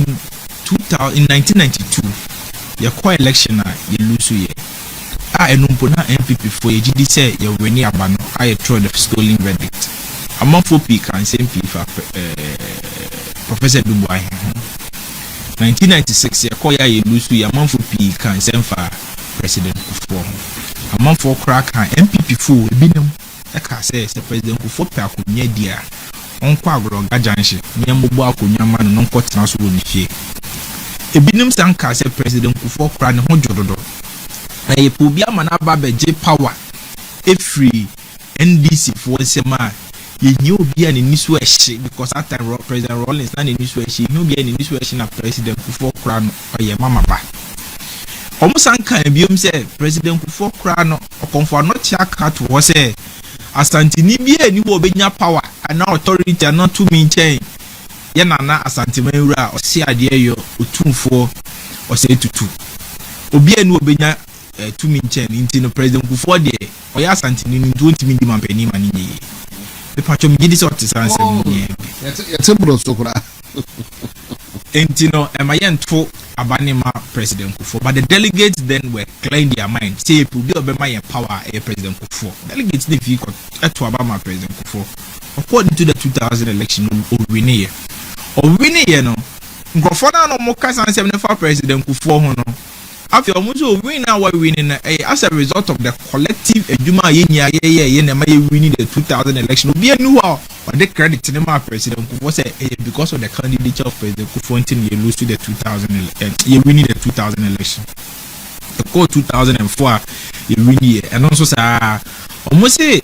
1992 ye call election ye lose ye enumpo na MPP for ye gidi say ye win aba no I throw the stolen verdict amafo p kan say MPP Professor Dubois 1996 ye call ye lose ye amafo p kan say fa President Kufuor amafo crack MPP for binam e ka say President Kufuor pe akonya dia onko agro gajanhye nyambo akonya ma no nko tena so woni fie ebinim sanka say President Kufuor kra ne ho jododo na ye po bia mana ba beje power free NDC for sema ye nyu bia ne nisu ehye because at time President Rawlings na ne nisu ehye nyu bia ne nisu ehye na President Kufuor kra no ye mama ba omo sanka biom say President Kufuor kra no okonfo no tia ka to ho say Ashanti Media ni wo benya power and authority not to me chain ye nana Ashanti Media o si ade yo otumfo o say tutu obi enu obenya to me chain into no President Kufuor de o ya Ashanti ni 20 minute man pani man ni be patcho me gidi sort sanse ni ye tembro sokura entino emayento abanima President Kufuor but the delegates then were clearing their mind say people be obema your power President Kufuor delegates the vehicle to abama President Kufuor according to the 2000 election o win here no ngofo na no mo kasa nsem ne fa President Kufuor ho no after almost win now we winning as a result of the collective eduma ye na ma winning the 2000 election be anu or the credit to the President Kufuor say because of the candidature of President Kufuor until you lose to the 2000 you winning the 2000 election the call 2004 you win here and also say almost say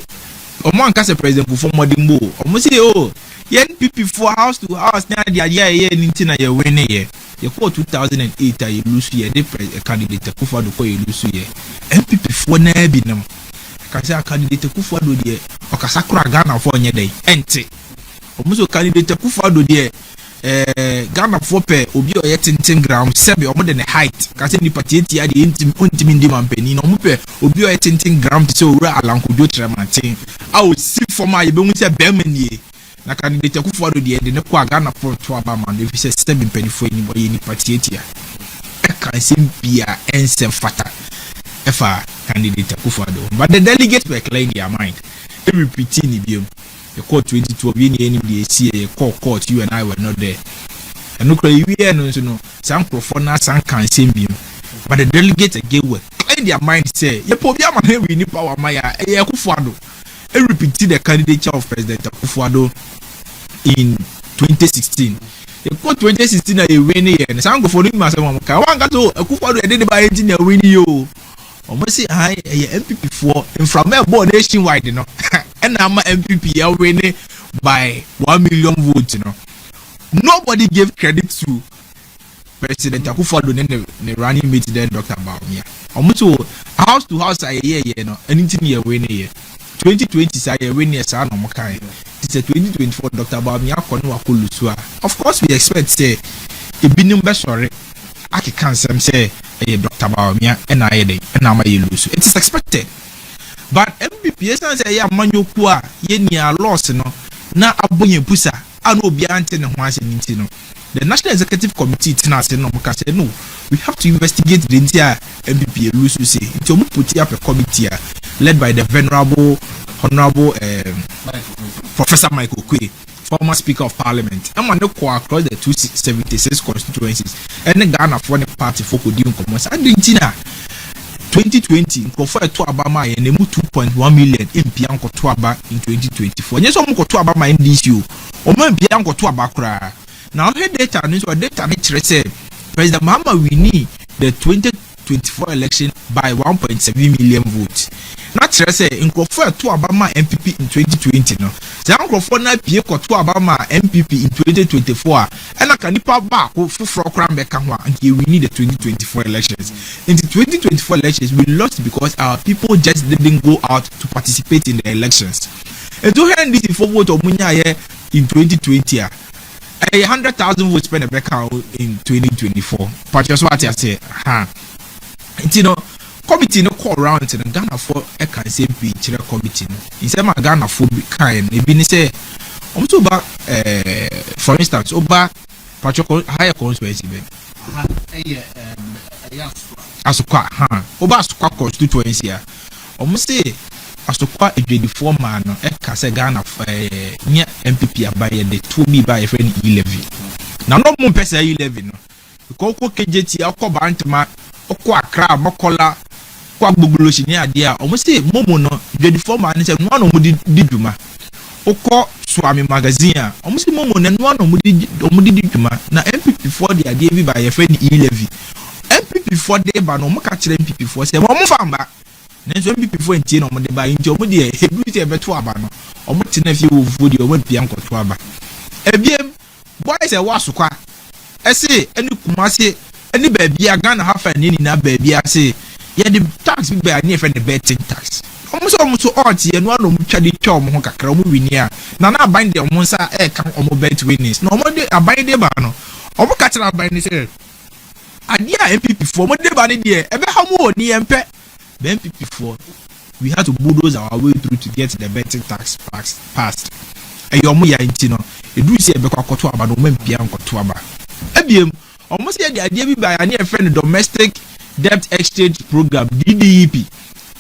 omo anka say President Kufuor modimbo almost say oh yen NPP for house to house na dia ye ninti na ye win here ye call 2008 you lose here the candidate Kufuor do call you lose here NPP for na bi nam kasi candidate Kufuor do de okasa kura Ghana for nye dey enti omuso candidate Kufuor do de Ghana for pe obi o ye 10 gram sebe omo de ne height kasi ni party tia de intimi ndi mampani no mo pe obi o ye 10 gram to say owura alankojo tremantin a o si forma ye be mu se be manie na candidate Kufuor do de ne kwa Ghana for to aba man if say sebe mpanifo ni boy ni party tia e kan simpia ensem fata efa candidate Kufuor do but the delegates were clearing their mind they repeating ibium the court 2012 ye ni be see a court you and I were not there and no cry we no some profona some can bium but the delegates again were clearing their mind say ye po bia man we ni power maya e Kufuor do they repeated the candidature of President Kufuor do in 2016 the court 2016 na ye win here some go for him as one ka wan ga to Kufuor do e dey buy engine win yo almost say hi MPP for from a board nationwide no and I'm MPP winning by 1 million votes no nobody gave credit to President Kufuor do ne running mate then Dr. Bawumia almost house to house no anything you win here 2020 say you win here sa no mo kai it's a 2024 Dr. Bawumia kono akolusu of course we expect say ebinum be sorry I can't say Dr. Bawumia and I lose. It is expected. But MPP say ya manyoku a ye nia loss no na abonye pusa anu obi ante ne ho ase nti no. The National Executive Committee tinase no muka say no we have to investigate the entire MPP lose say. Nti omu put up a committee led by the venerable honorable Professor Michael Kwe, former Speaker of Parliament. I'm on the across the 276 constituencies. And the Ghana for the party for Kodium Commerce. And Argentina 2020 for to Abama and they 2.1 million in Pianco to Aba in 2024. Yes, I'm going to Abama in DCU. Or my Pianco to Abakra. Now, her data news or data say President Mahama we need the 2024 election by 1.7 million votes. Not say in Crawford to Obama MPP in 2020 no. Say Crawford na pie ko to Obama MPP in 2024 and I can nipa back for cram back and we need the 2024 elections. In the 2024 elections we lost because our people just didn't go out to participate in the elections. And to hand this for vote omunya in 2020 100,000 votes spent back in 2024. But just what I say, you know, committee no call around to the Ghana for a can say be chair committee. In some Ghana for kind, they been say, to back, for instance, over Pacho higher constituency be. Asukwa oba asukwa constituency a. Omo say asukwa edwedifoɔ man no ɛka sɛ Ghana nya MPP abaye de to bi ba friend 11 na no mo pesa 11 no ko KJT akɔ bantama akɔ Accra Mokola kwa gbogbo shi ni ade a omo say momo no edwedifoɔ man sɛ no no mo di dwuma okɔ Swami magazine a omo say momo no no mo di dwuma na MPP for the ade bi ba friend 11 MPP for de ba no mo ka kyerɛ MPP for sɛ mo famba nenso MPP for ntie no mo de ba ntie omo de hebrew te beto aba no omo te na fie wo vodi omo bia nkoto aba ebiem boys e wasokwa ese eni kumase eni baabia Ghana hafa ni na baabia se ye de tax bi ba ni efe de betting tax omo so ot ye no no mo twade twa omo ho kakra omo wini a na aban de omo nsa e kan omo bet winnings na omo de aban de ba no omo ka tena aban ni se ade a MPP for omo de ba ni de ebe ha mo oni empe the MPP4, we had to bulldoze our way through to get the betting tax passed. Eyomu ya intino, edu si ebekwa koto aba no mempia nkoto aba. Ebiem, almost the idea bi by any friend domestic debt exchange program DDEP.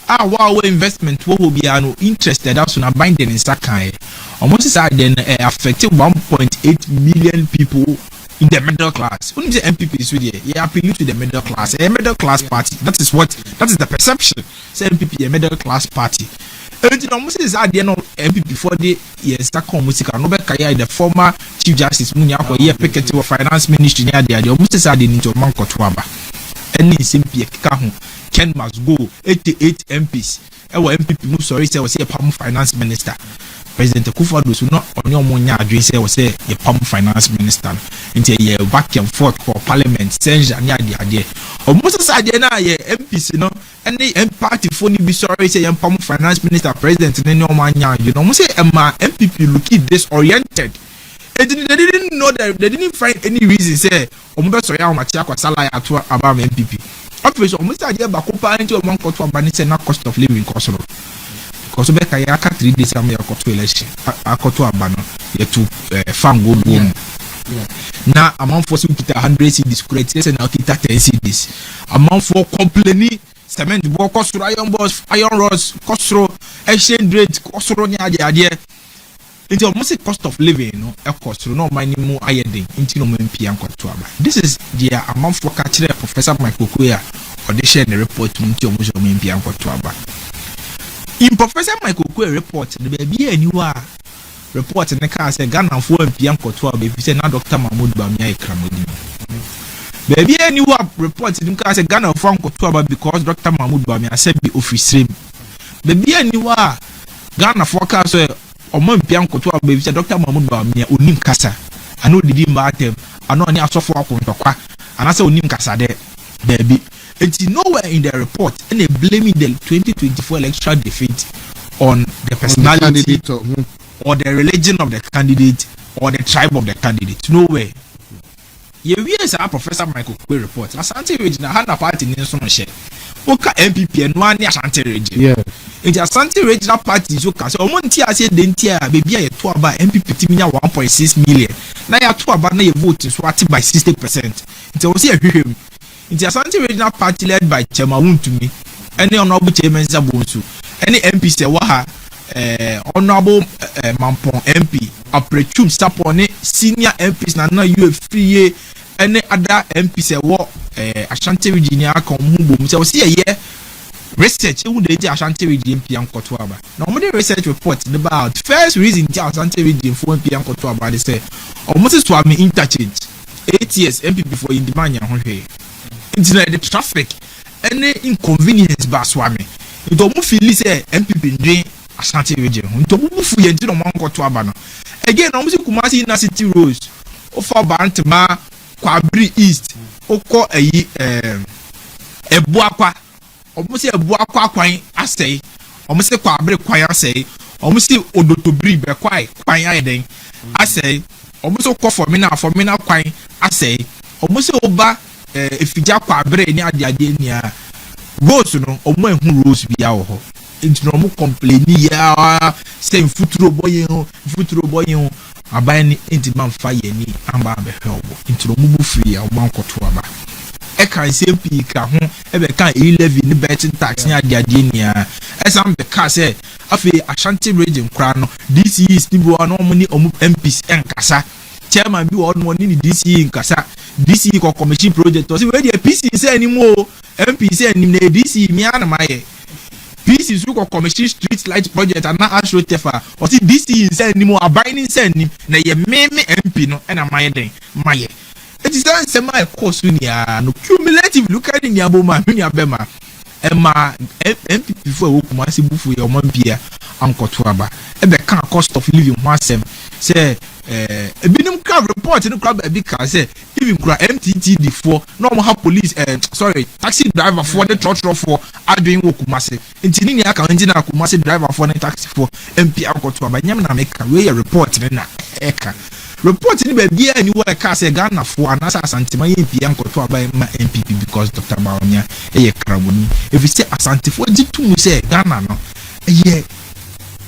Wow investment wo be no interested as na binding in sakai. Almost say then affected 1.8 million people in the middle class. When you say MPP is with you appeal to the middle class. A middle class party. That is the perception. Say MPP a middle class party. And you know, almost is at the end of MPP for the yes, that music. No better the former Chief Justice Munya for year picket of finance ministry near the almost is at the into Manko Tuaba. Any simply Ken must go 88 MPs. Our MPP no sorry say was a palm finance minister. President Akufo-Addo so no only omonya adwen say was a palm finance minister. Into ye back and forth for parliament senja nya ade. Almost say ade na ye MPs no any party phone be sorry say ye palm finance minister president no omanya you know say MPP look disoriented. They didn't know that they didn't find any reason say omo sorry amachi akwasala ya to about MPP. Obviously almost ade ba ko pa into one court of say na cost of living cost. Because beka ya aka 3 days am ya koto election akoto abano ye to farm go boom na amount for kita 100 cedis create say na kita 10 cedis amount for complaining cement bo kosoro iron rods kosoro exchange rate kosoro ni ade into almost cost of living no e kosoro no man mu ayeden into no mpia nkoto aba. This is the amount for catch Professor Michael Koya or they share the report into almost mpia nkoto aba. In Professor Michael Koya report, the baby anywhere report in the car said Ghana for Pian Kotua, baby said now Dr. Mahmoud Bawumia Kramodi. Baby anywhere report in the car said Ghana for Kotua because Dr. Mahmoud Bawumia said be office room. Baby anywhere Ghana forecast or Mon Pian Kotua, baby said Dr. Mahmoud Bawumia Unim Kasa. I know the dim batem, I know any aso for Kontokwa, and I say Unim Kasa there, baby. It's nowhere in the report and they blaming the 2024 electoral defeat on the personality or the religion of the candidate or the tribe of the candidate. Nowhere. Yes, our Professor Michael Koya report. Ashanti region Hana party in so much. Oka MPP and one Ashanti region. Yeah. In the Ashanti regional party, so can so Omonti I said dentia baby a to about MPP timina 1.6 million. Now you to about na vote so by 60%. It was here. It's a Ashanti regional party led by Chema to me. Any honorable chairman Zabunsu. Any MP say waha honorable Mampong MP Aprechum Sapone senior MPs na you free any other MP say what Ashanti region come boom. So see a year research who they Ashanti region Pian Kotuaba. Normally research report about first reason Ashanti region for Pian Kotuaba they say almost swami interchange 8 years MPP for in demand ya it's like the traffic any inconvenience ba swami ito mu feel say MPP ndwen Ashanti region ito mu fu ye ntino man koto aba no again no mu Kumasi na city roads ofa Bantama Kwabri east okọ ayi Ebuakwa omu se Ebuakwa kwan asei omu se Kwabri kwan asei omu se Odotobri be kwan ayeden asei omu se okọ Formina kwan asei omu se oba if you just abre ni ade ni a rose no omo ehun rose bia wo ho into no complain ya say futuro boy aban into man fire ni amba be help into no mubu free ya man koto aba e kan say pi ka ho e be kan 11 ni betting tax ni ade ni a esam be ka say afi Ashanti region kra no this is ni bo no mo ni MPs enkasa chairman bi wo no ni DC nkasa DC ko commission project o say we dey PC say anymore MP say ni DC mi ana maye PC su ko commission street light project and na ashro tefa o say DC say anymore abaini say ni na ye meme MP no na maye den maye it is an semi course ni no cumulative look at ni aboma ni abema ema MP before wo kuma se bufu ye o man bia ankoto aba e be kan cost of living ho asem say ebinim ka report no crab e ka say even kura MTTD for no mo ha police taxi driver for the trotro for adwin wo kuma se ntini ni aka engine na kuma se driver for the taxi for MP ankoto aba nyam na make we report na eka report ni be bia ni wo ka say Ghana for anasa Asante man MP ankoto aba ma MPP because Dr. Bawumia e kraboni if you say Asante for ditu say Ghana no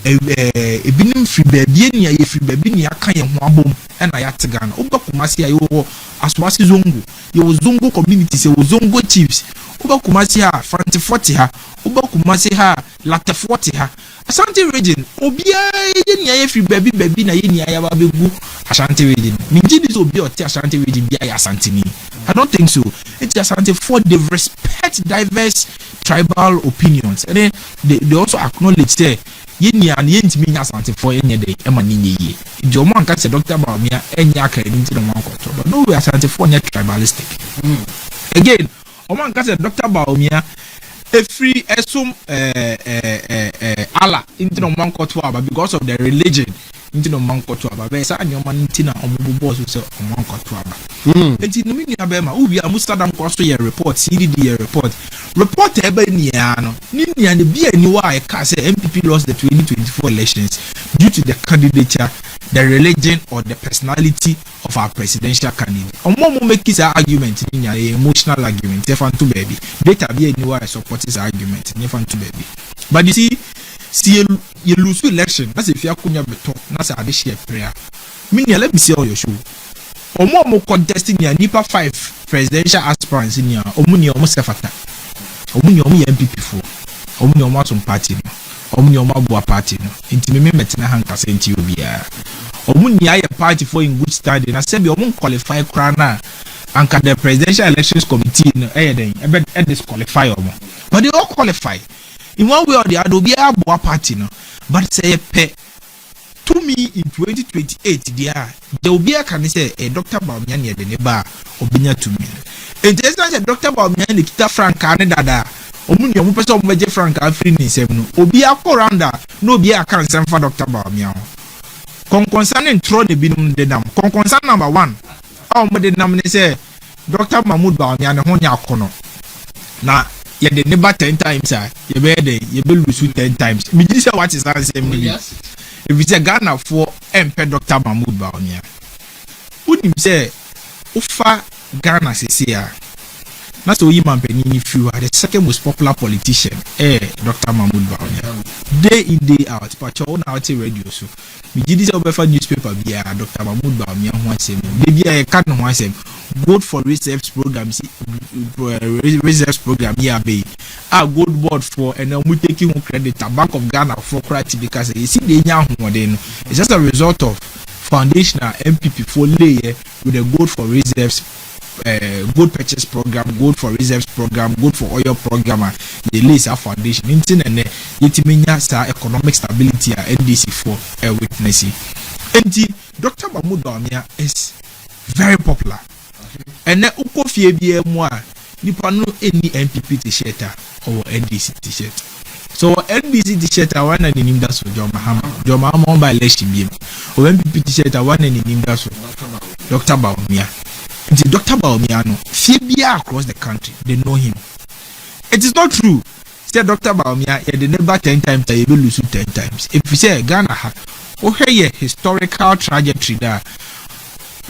ebinim free baby ni aye free baby ni aka ye ho abom na ya te Ghana oba kumasi aye wo aswasi zongo ye wo zongo community se wo zongo chiefs oba kumasi ha Franti 40 ha oba kumasi ha Latte 40 ha Ashanti region obia ye ni aye free baby na ye ni aye ba begu Ashanti region minji dis obi o te Ashanti region bia ya Ashanti ni I don't think so. It's Ashanti for they respect diverse tribal opinions and then they also acknowledge say yeni and yenti me Ashanti for any day e mani ye jo man ka say Dr. Bawumia enya aka ni ti no man control but no we Ashanti for any tribalistic again o man ka say Dr. Bawumia free esum Allah into no man control because of their religion into no man control but say any man into na omubu boss so man control enti no mi ni abema ubi Amsterdam ko so ye report CDD report ebe ni ano ni ne bia ni wa e ka say MPP lost the 2024 elections due to the candidature, the religion or the personality of our presidential candidate. Omo make this argument in an emotional argument if to baby data bia ni wa support this argument if to baby but you see you lose election that's if you akunya beto na say ade share prayer me let me see all your show omo contesting ya nipa 5 presidential aspirants in ya omo ni omo sefata omo ni omo MPP for omo ni omo atom party no omo ni omo abua party no enti me metina hankasa enti obia omo ni aye party for in good standing na say be omo qualify krana anka the presidential elections committee no den e disqualify omo but they all qualify in one way or the other obia abua party no but say pe to me in 2028 there will be a can say Dr. Bawumia near the neighbor obinya to me. And just as Dr. Bawumia and Kita Frank Canada, Omunia Mupeso Major Frank Afrin in 7, Obia Koranda, no be a concern for Dr. Bawumia. Concerning Tron the Binum de Dam, concern number 1. Oh, but the name say Dr. Mahmoud Bawumia and Honya Kono. Now, yet the neighbor 10 times, you will lose 10 times. Me just say what is that same yes. If it's a Ghana for MP Dr. Mahmoud Bawumia, wouldn't him say, Ufa Ghana Sisia? That's the woman penny if you are the second most popular politician, Dr. Mahmoud Bawumia. Day in, day out, but your own out radio. So, we did this over newspaper via Dr. Mahmoud Bawumia once him. Maybe I can't once him. Vote for reserves programs, reserves program here be a good board for and we taking credit a Bank of Ghana for credit because you see the young one it's just a result of foundational MPP for layer with a good for reserves good purchase program, good for reserves program, good for oil program the list a foundation internet and yetiminya sa economic stability NDC for witnessing. And Dr. Mahmoud Bawumia is very popular. And na uko fie bia mu a nipa no any MPP t-shirt or NDC t-shirt. So NDC t-shirt one and nim da so Joma on by election bia. O MPP t-shirt one and nim da so Dr. Bawumia. The Dr. Bawumia no fie bia across the country they know him. It is not true. Say Dr. Bawumia the never 10 times you will lose 10 times. If you say Ghana ha o here historical trajectory that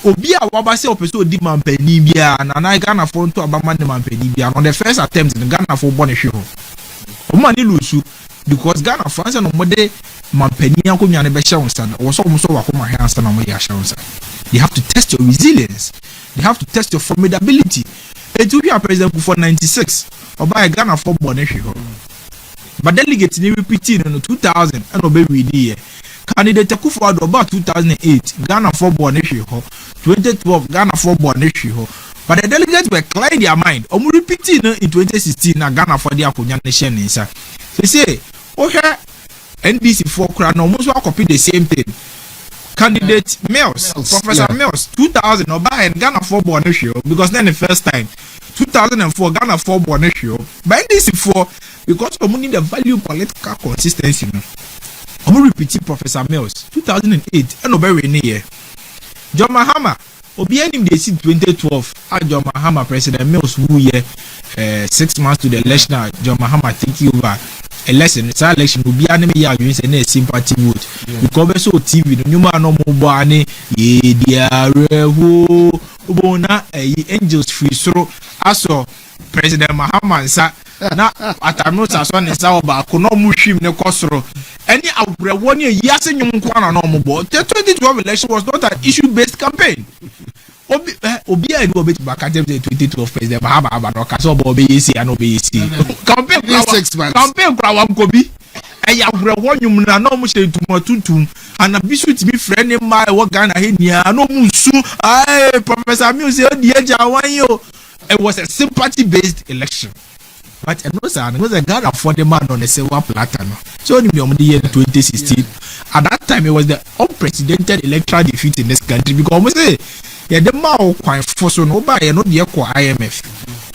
Obia wabase opeso di mampeni bia na Ghana for to abama de mampeni bia on the first attempt in Ghana for born hwe Omani lusu because Ghana France and Omode Mampenia Kunya Nebeshaunsan or so Wakuma Hansan and Moya Shaunsan. They have to test your resilience, they have to test your formidability. Ethiopia President for 96 or by Ghana for Boneshiho. But delegates in repeating in 2000 and obey we candidate Akufo-Addo about 2008 Ghana for Boneshiho, 2012 Ghana for Boneshiho. But the delegates were clearing their mind. Repeating in 2016 na Ghana for the Akonya nation. They say, oh here NBC for Crown almost copy the same thing. Candidate Mills, Professor Mills, 2000 or by Ghana for Boneshiho because then the first time 2004 Ghana for Boneshiho. By NBC for because we need the value political consistency. I'm repeating Professor Mills 2008 and over near John Mahama. Obi anim dey see 2012 John Mahama President Mills who 6 months to the election John Mahama take over election obi anim ya you say na sympathy vote because so TV no nyuma no mo bo ani ye diare ho obona angels free soro aso President Mahama nsa na atano saso ne sa oba ko no mu hwim ne kosoro any awrewo ne yase nyum kwa na no mo bo. The 2012 election was not an issue based campaign. Obi I know bit back at the 2012 President Mahama no ka so bo be yesi and be yesi campaign kwa wam ko bi e awrewo nyum na no mo se tumatuntum and bisu ti bi friend ne ma wo Ghana he nia no mu su Professor Music o die ja wan yo. It was a sympathy-based election, but it was a Ghana for the man on the silver platter. So in the year 2016, at that time it was the unprecedented electoral defeat in this country because we say, yeah, the man quite force on Oba and not the IMF.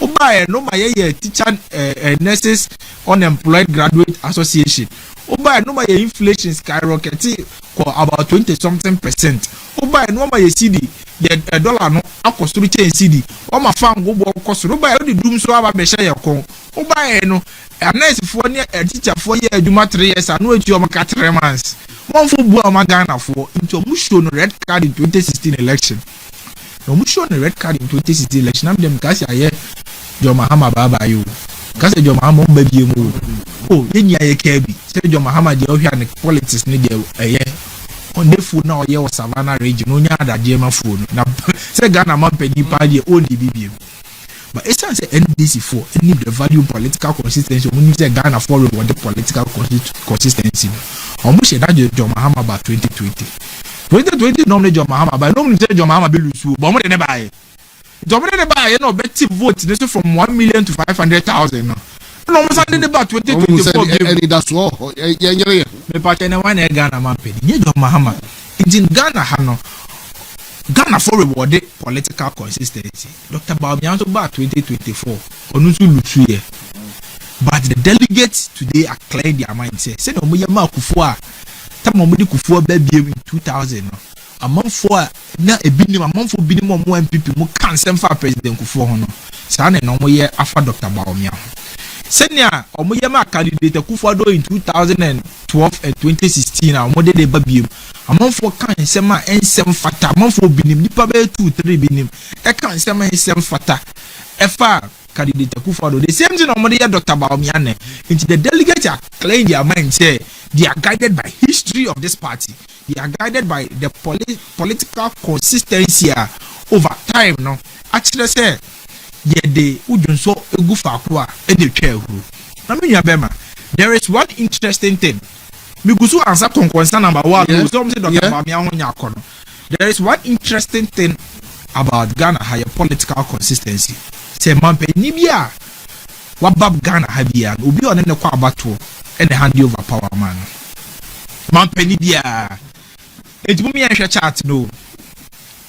Oba no my teacher nurses unemployed graduate association. Oba no my inflation skyrocketing for about 20-something%. Oba no my CD. The dollar no akosuru change CD o ma fam go bo kosuru ba e di dum so aba be hye yakon o ba e no nurse fo ne teacher fo ye aduma 3 years anu atu o ma 3 months won fo bu o ma Ghana fo into mu show no red card in 2016 election no mu show no red card in 2016 election am dem ka sia ye John Mahama baba you ka se John Mahama o ba bie mu o ye nia ye ka bi se John Mahama de o hwa ne politics ne de on the food now here was Savannah region onya da jema phone na say Ghana man pedi pa dey own the BBM but it's say NDC for need the value political consistency when you say Ghana for the political consistency almost say that John Mahama about 2020 normally John Mahama but normally say John Mahama be lose but mo dey never buy John Mahama dey buy no bet vote this from 1 million to 500,000 no almost under about 2024 and that's all me pache na wan Ghana man pedi nye John Mahama in Ghana hano Ghana for reward political consistency Dr. Bawumia so about 2024 onusu lutu here but the delegates today are clear their mind say no mo yema Akufo a tam mo di Akufo ba biem in 2000 no amanfo a na ebinim amanfo binim mo MPP mo kan sem fa President Akufo ho no sa na no mo ye afa Dr. Bawumia Senior Omuyama candidate Akufo-Addo in 2012 and 2016 a mo de ba biem amanfo kan sema ensem fata amanfo binim nipa be 2-3 binim e kan sema ensem fata efa candidate Akufo-Addo the same thing omode Dr. Bawumia ne into the delegates are clearing their mind say they are guided by history of this party, they are guided by the political consistency over time no actually say yede udunso egufa kwa ede twehuru na menya bema there is one interesting thing migusu answer concern number 1 so say Dr. Bawumia ho nya akono there is one interesting thing about Ghana higher political consistency say mampani bia wabab Ghana habia obi one ne kwa abato and hand over power man mampani bia etibumi ya hwe chart no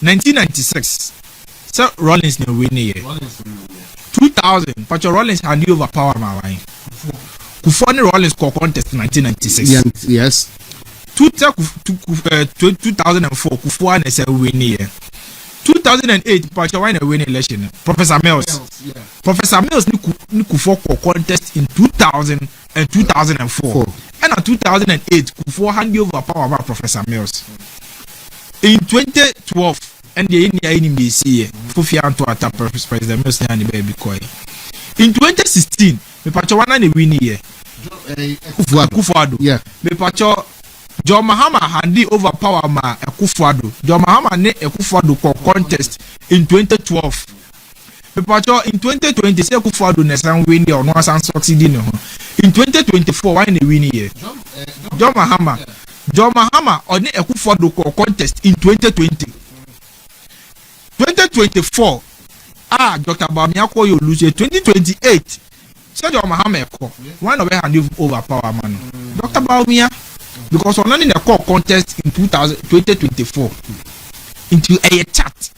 1996 so Rollins no win here 2000 Pacho Rollins hand over power man Kufo ne Rollins ko contest 1996 yes 2004 Kufo and say win here 2008 Pacho win a win election Professor Mills Professor Mills ni Kufo ko contest in 2000 and 2004 and in 2008 Kufo hand over power by Professor Mills in 2012 and the in BC Fufi Anto President Mills and the baby koi in 2016 me Pacho wana ne win here Akufo-Addo. Yeah. Me pacho John Mahama handi overpower ma Akufo-Addo. John Mahama ne Akufo-Addo for contest in 2012. Me pacho in 2020 say Akufo-Addo na san win there no san succeed in ho. In 2024 why na win here? John Mahama. Yeah. John Mahama on the Akufo-Addo contest in 2020. 2024 Dr. Bawumia ko you lose 2028. So John Mahama ko one of hand over power man. Dr. Bawumia because on in the core contest in 2024 into a chat.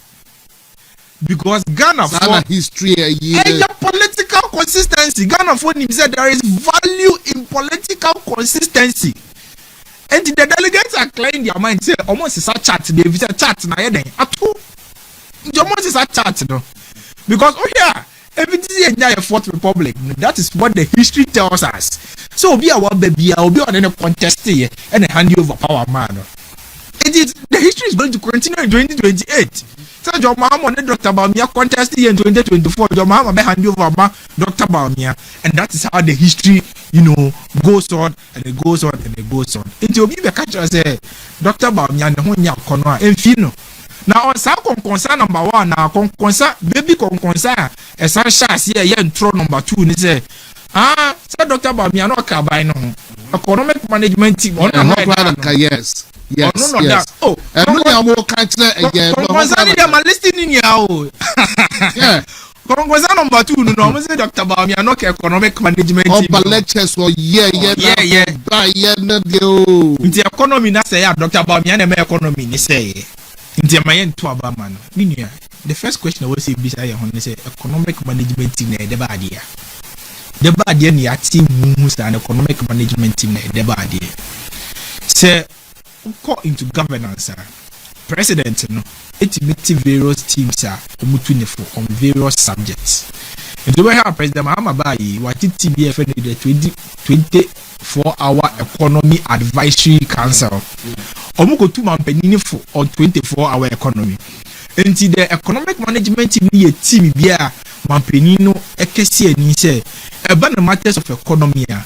Because Ghana for history a political consistency. Ghana for him said there is value in political consistency. And the delegates are clearing their mind say almost is a chat. They visit chat na yeden at all. Almost is a chat no. Because everything enjoy a fourth republic. That is what the history tells us. So be our baby, I'll be on any contest here and hand you over power man. It is the history is going to continue in 2028. So John Mahama and Dr. Bawumia contest here in 2024. John Mahama be hand you over Dr. Bawumia, and that is how the history, goes on and it goes on and it goes on. It will be the catcher say Dr. Bawumia and Honya Konoa and Fino. Now on sa concern number 1 na concern baby concern essential here intro number 2 ni say say Dr. Bawumia no ka buy no economic management team on yes. And no concern them listening here yeah. Concern number 2 no say Dr. Bawumia no economic management team lectures or yeah the economy na say Dr. Bawumia na economy ni say the first question I will say is economic management team the bad idea. The bad idea ni team who's an economic management team the bad idea. Say go into governance president no it meet various teams on various subjects. And the way how President Mahama Bayi what TBF the 24-hour economy advisory council. Omuko 2 man penini for on 24-hour economy. Enti the economic management team ni team bia man penino ekesi ani se eba na matters of economy a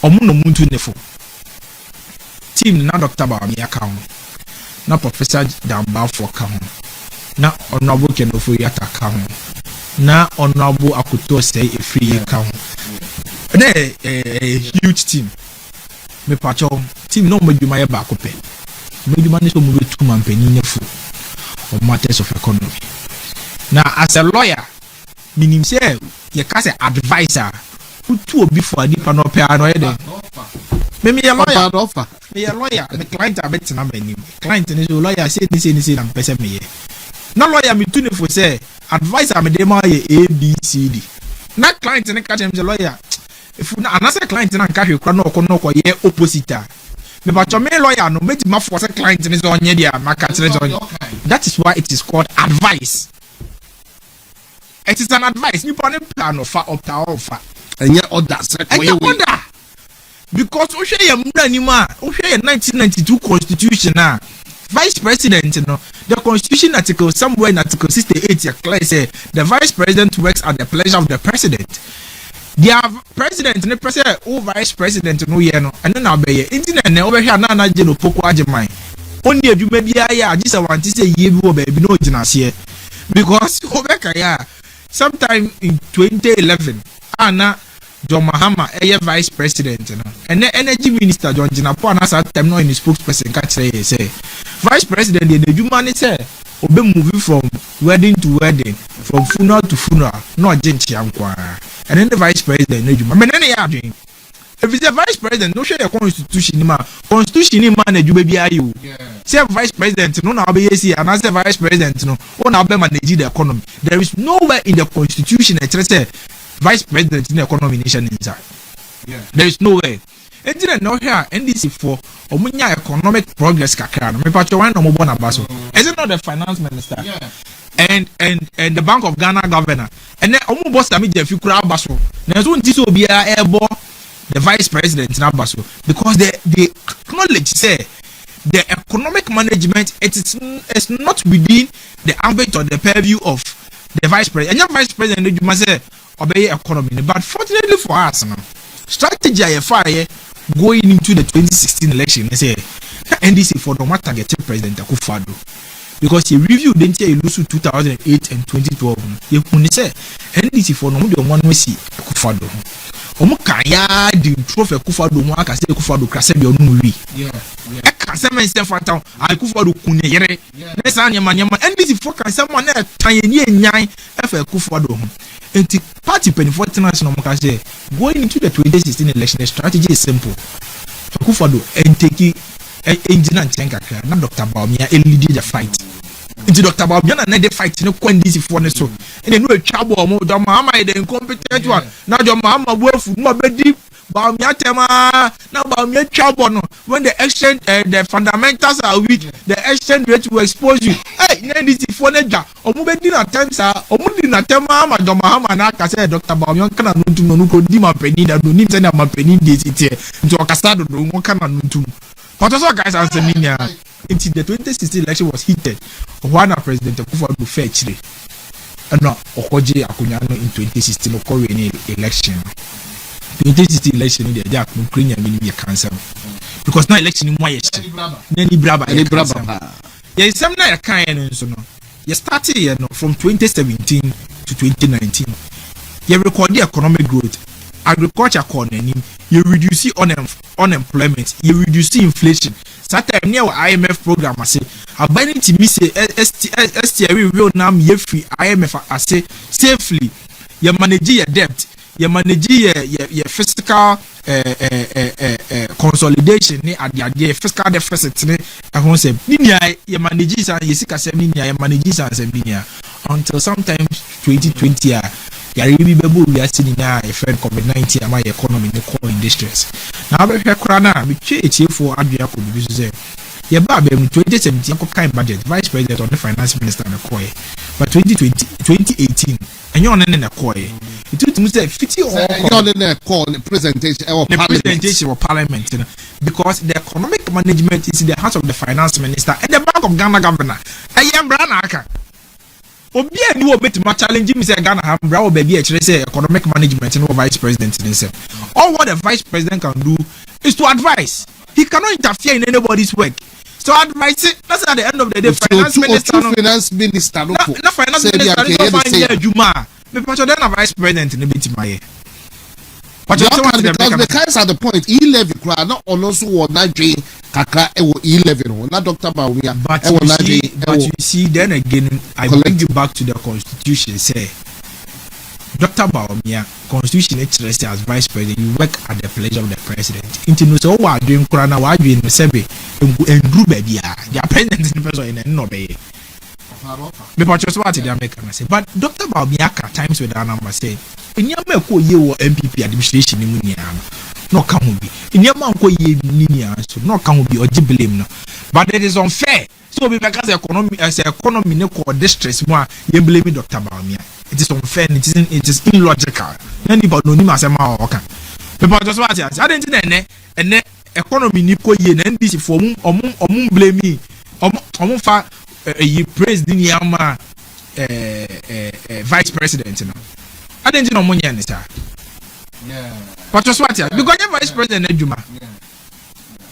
omu no muntu ne fo. Team na Dr. Bawumia ka ho. Na Professor Damba for ka ho. Na Honorable Kenofo Yata ka ho. Na Honorable Akuto say free ka ho. A huge team. Me pacho team no meduma ye ba ko pe. Meduma ni so mu 2 man penini fo on matters of economy. Now as a lawyer, minim say ye ka say advisor who to obi for adi pa no pe ano ye den. Me a lawyer offer. Me a lawyer, me client a bet na manim. Client ni so lawyer say ni na pese me ye. Na lawyer me tu ne fo say advisor me dey ma ye ABCD. Na client ni ka say lawyer if na another client na nka hwe kra na okọ ye opposite. Me but your main lawyer no make ma force client ni so onye dia maka tire so. That is why it is called advice. It is an advice. You plan plan of offer. And yet order set for you. Because we share your 1992 constitution now. Vice President, the Constitution article somewhere in Article 68 clearly say the Vice President works at the pleasure of the President. The President and the President or Vice President no year no, and then I'll be internet over here na jeno poko ajimai. Only if you maybe I just want to say ye baby no jinas here. Because sometime in 2011, Anna John Mahama, Vice President, and the Energy Minister John Jinapo, and at time no in his spokesperson can't say Vice President, the human say, obe moving from wedding to wedding, from funeral to funeral, no gently and then the Vice President, no if it's a Vice President, no share your constitution, man, you baby are you. Say Vice President, no now be and as a Vice President, no, on our manage the economy. There is nowhere in the constitution that says Vice President in the economy nation inside. There is no way. And then no here NDC for Omunya economic progress kakra. Me pacho wan no mo bona baso. Is it not the finance minister? And the Bank of Ghana governor. And then omu boss ami je fi kura baso. Na so nti so bia ebo the Vice President na baso because they acknowledge say the economic management it's not within the ambit or the purview of the Vice President. And your Vice President you must say obey economy, but fortunately for us strategy I fire going into the 2016 election. I say NDC for no matter get President Akufo-Addo. Because he reviewed the entire lose 2008 and 2012. You can say NDC for no one we see Akufo-Addo. Omukaya di trophy Akufo-Addo mo aka say Akufo-Addo krase bi onu wi. Yeah. E ka say men say fanta Akufo-Addo kun yere. Na sa nyama NDC for kan say mo na tan ye nyan e fa Akufo-Addo ho. Enti party penifo international mo ka say going into the 2016 election the strategy is simple. Akufo-Addo enteki engineer kakra na Dr. Bawumia lead the fight. Into Dr. Bawumia na the fight no NDC for ne so. And no trouble mo do mama the incompetent one. Now your mama wofu mo bedi Bawumia tema na Bawumia trouble no. When the exchange the fundamentals are weak, the exchange rate will expose you. Hey, NDC for ne ja. Omo bedi na times omo di na tema ma do mama na ka say Dr. Bawumia kana nuntum no ko di ma peni da no nim say na ma peni dey tie. Nti okasa do mo kana nuntum. But also, guys, as the media, until the 2016 election was heated, one President Akufo-Addo fetched and now Okoje Akunyano in 2016 Okoye election. 2016 election, they are Ukrainian media cancer because now election in Wayes. Any braba. There is some night kind so no. You started from 2017 to 2019. You record the economic growth. Agriculture economy, you reduce unemployment, you reduce inflation. Saturday near IMF program I say, abandoning to me say STR real nam ye free IMF I say safely. You manage your debt, you manage your fiscal consolidation at the fiscal deficit. I won't say linear you manage and you see you manage until sometimes 2020. We are seeing now a friend COVID-19 and my economy in the core in distress. Now, we have Krana, we change for Agyapong because yeah, but in 2017, kind budget, vice president or the finance minister in the core. But 2018, and you're in the core. It took me 50 or the presentation or parliament because the economic management is in the hands of the finance minister and the Bank of Ghana governor. I am Branaka. Obi a ni obet ma challenge me say Ghana have bra baby say economic management no vice president in himself. All what the vice president can do is to advise. He cannot interfere in anybody's work. So advise it. That's at the end of the day. Finance minister no finance minister no finance minister no find Juma. Me patcho then vice president in the bit my. But because the guys at the point 11 crowd not also what na dream kaka e 11 na Dr. Bawumia but you see then again I bring you back to the constitution say Dr. Bawumia constitution interest as vice president you work at the pleasure of the president into no so what doing krana what doing sebe engru baby ya president in person in no be me purchase what they make and say but Dr. Bawumia at times with that number say inyama ko ye wo MPP administration ni mu nia no ka ho bi inyama ko ye ni nia so no ka ho bi oji blame no but it is unfair so we because economy ne ko distress mu a ye blame Dr. Bawumia it is unfair and it is illogical anybody no ni ma say ma o ka people just what I didn't ene economy ni ko ye na NDC for omum blame me omum fa ye praise the niama vice president no I didn't know money and sir. Yeah. But just what because you're vice president Ejuma.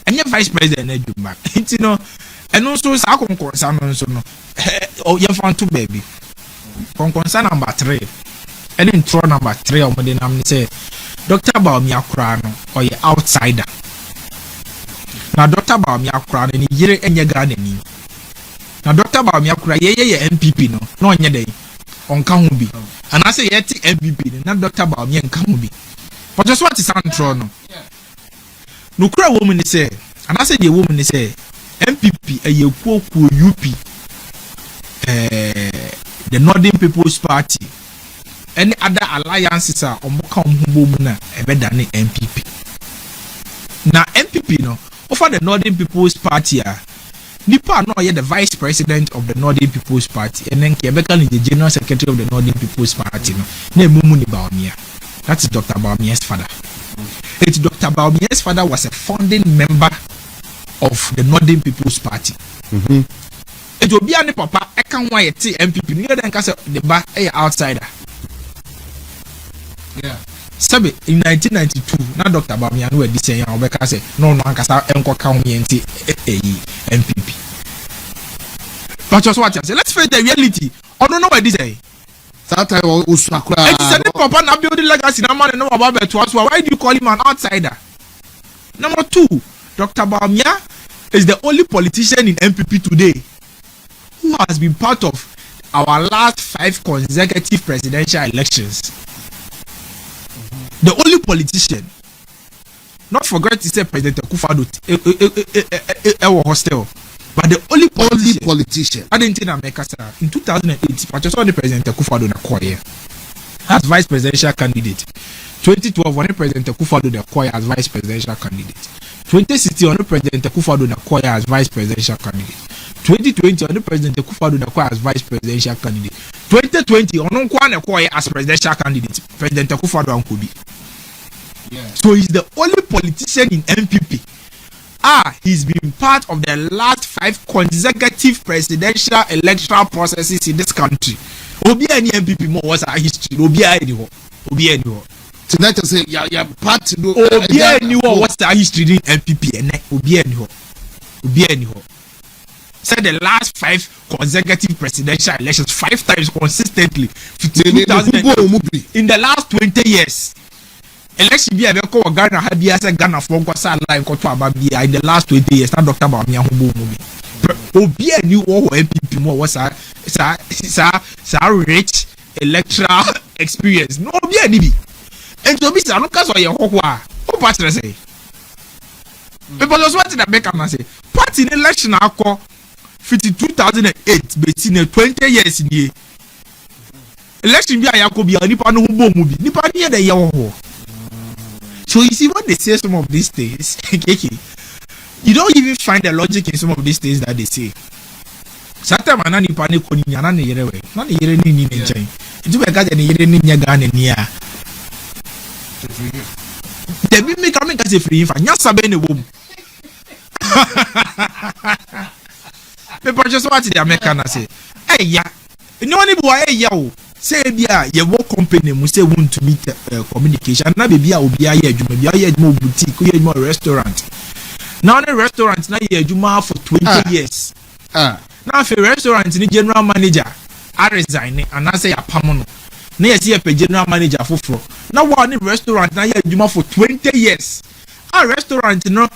And you're vice president Ejuma. You know, and also sa concern so no. Oh, you found two baby. Concern number 3. And in throw number 3 or more than say Dr. Bawumia Krano or you outsider. Now Dr. Bawumia Krano ni yere enye garden. Now Dr. Bawumia Krano ye MPP no nye dey. On Kamubi. And I say yet MPP, not Dr. Bawumia and Kamubi. But just what is Antron? No cry woman is say, and I say the woman is say MPP a you UP the Northern People's Party. Any other alliances are on Mukam a better than MPP. Now MPP no offer the Northern People's Party Nipa no the vice president of the Northern People's Party and then Quebecan is the general secretary of the Northern People's Party no Mumuni Bawumia. That is Dr. Bawumia's father. It's Dr. Bawumia's father was a founding member of the Northern People's Party. It will be any papa I can't wait MPP near than the bar outsider. Yeah. Sabe in 1992 na Dr. Bawumia no edi say yan obeka say no ankasa enko ka homienti MPP. But just what I say, let's face the reality. Oh no edi say. That time usakura. It's a papa na building legacy na man no about to us. Why do you call him an outsider? Number 2, Dr. Bawumia is the only politician in MPP today who has been part of our last 5 consecutive presidential elections. The only politician. Not forget to say President Akufo-Addo hostel, but the only politician. I didn't think America in 2008. I just saw the President Akufo-Addo na choir as vice presidential candidate. 2012 when President Akufo-Addo na choir as vice presidential candidate. 2016 when President Akufo-Addo na choir as vice presidential candidate. 2020 when President Akufo-Addo na choir as vice presidential candidate. 2020 on na choir as presidential candidate. President Akufo-Addo Ankobi. So he's the only politician in MPP. He's been part of the last 5 consecutive presidential electoral processes in this country. Obi any MPP more was our history. Obi any. Tonight I say yeah part no. Obi any what's our history in MPP and Obi any. Said the last 5 consecutive presidential elections 5 times consistently in the last 20 years. Election be able to Ghana have be as a Ghana from Kwasa line to Ababia in the last 20 years. Not Dr. Bawumia who movie. Obi a new MPP more was a rich electoral experience. No be a nibi. And to be so no cause your hokwa. Who pastor say? People just want to make am say. Party in election akọ 2008 between 20 years in the election be ayakobi nipa no hu bom bi. Nipa ne dey ho. So you see when they say some of these things, you don't even find the logic in some of these things that they say. Sata manani pani koni nyana ne yerewe. Na ne yere ni ni nchen. Itu be ka ne yere ni nya Ghana ni a. Debi me ka say free fa nya sabe ne wom. People just what the American say. Hey ya. No one bo hey ya o. Say bia ye work company mu say want to meet communication na be bia obi aye adwuma bia aye adwuma boutique ye adwuma restaurant now the restaurant na ye adwuma for 20 years now for restaurant ni general manager I resign and I say apam no na ye see a general manager foforo now one ni restaurant na ye adwuma for 20 years a restaurant no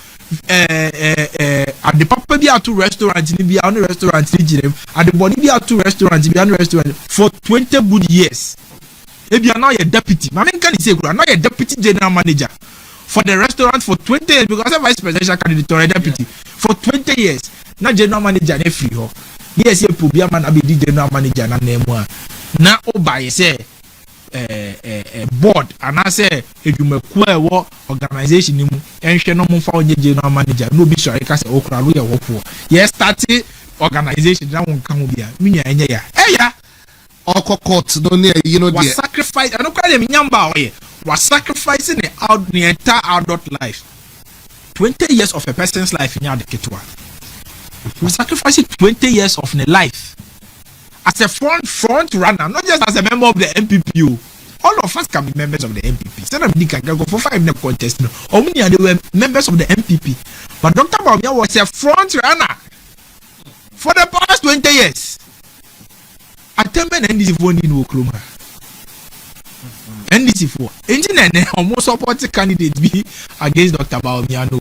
at the papa be to restaurant ni be on restaurant ni jirem at the body be to restaurant be on restaurant for 20 good years. If you are now a deputy, my man can say now a deputy general manager for the restaurant for 20 years because a vice presidential candidate or a deputy for 20 years. Now general manager ne free ho. Yes, you put be a man abi general manager na name one. Na oba say board and I say edumakuwa organization ni mu enhwe no mo fa onye general manager no be sure ka say okra ro ye wofo ye start organization na won kan bia minya enye ya eya court no ne you know there sacrifice I no kwa dem nyamba oye was sacrificing the entire adult life 20 years of a person's life in the ketwa was sacrificing 20 years of the life as a front runner, not just as a member of the MPP. All of us can be members of the MPP. Instead of Nick can go for 5 in the contest. No, only they were members of the MPP. But Dr. Bawumia was a front runner for the past 20 years. Atembe NDC for Nino Kluma. NDC for engineer almost supporting candidate be against Dr. Bawumia no,